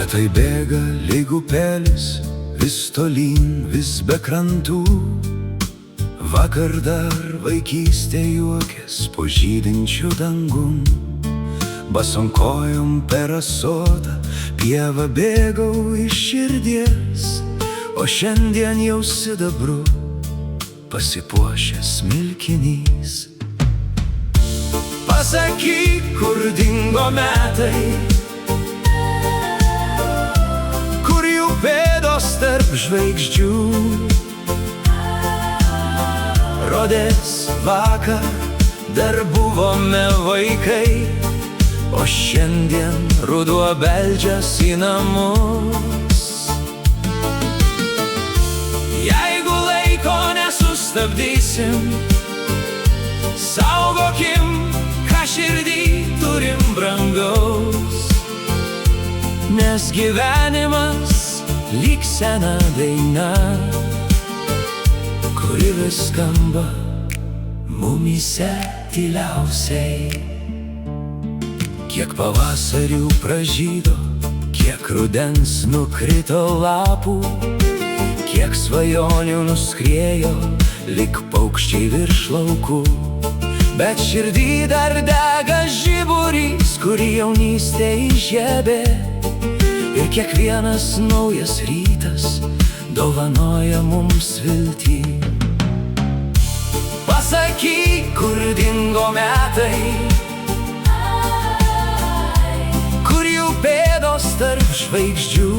Metai bėga lyg upelis, vis tolyn, vis be krantų. Vakar dar vaikystė juokės po žydinčiu dangum. Basom kojom per asotą pievą bėgau iš širdies, o šiandien jau sidabru pasipuošęs smilkinys. Pasakyk, kur dingo metai, kur jų pėdos tarp žvaigždžių. Rodės vakar dar buvome vaikai, o šiandien ruduo beldžias į namus. Jeigu laiko nesustabdysim, saugokim, ką širdį turim brangaus, nes gyvenimas lyg sena daina, kuri vis skamba mumyse tyliausiai. Kiek pavasarių pražydo, kiek rudens nukrito lapų, kiek svajonių nuskriejo lyg paukščiai virš laukų. Bet širdį dar dega žiburys, kurį jaunystė įžiebė, ir kiekvienas naujas rytas dovanoja mums viltį. Pasakyk, kur dingo metai, kur jų pėdos tarp žvaigždžių.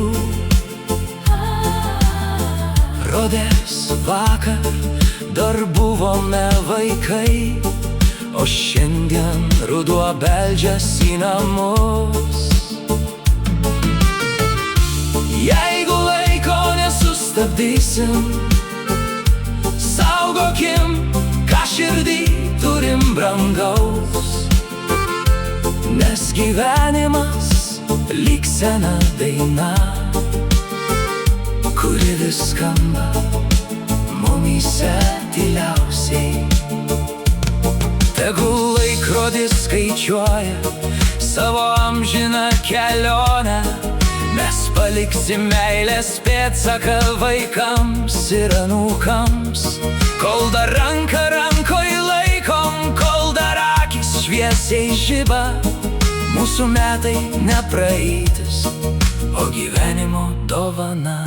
Rodės vakar dar buvome vaikai, o šiandien ruduo beldžias į namus. Jeigu laiko nesustabdysim, saugokim, ką širdį turim brangaus, nes gyvenimas lyg sena daina, kuri vis skamba mumyse tyliausiai. Tegul laikrodis skaičiuoja savo amžiną kelionę, mes paliksim meilės pėdsaką vaikams ir anūkams. Kol dar ranką rankoj laikom, kol dar akis šviesiai žiba, mūsų metai ne praeitis, o gyvenimo dovana.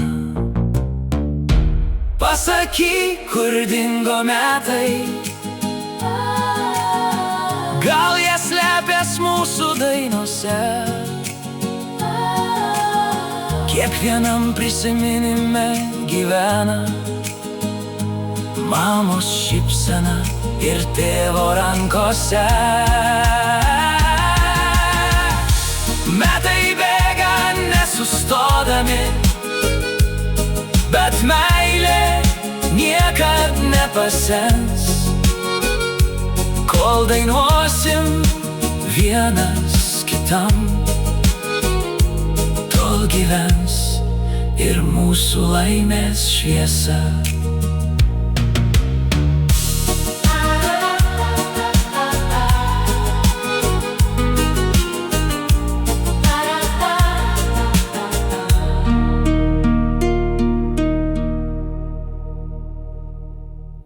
Pasakyk, kur dingo metai, gal jie slepias mūsų dainose, kiekvienam prisiminime gyvena mamos šypsena ir tėvo rankose. Metai bėga nesustodami, bet meilė niekad nepasens. Kol dainuosim vienas kitam, tol gyvens ir mūsų laimės šviesa.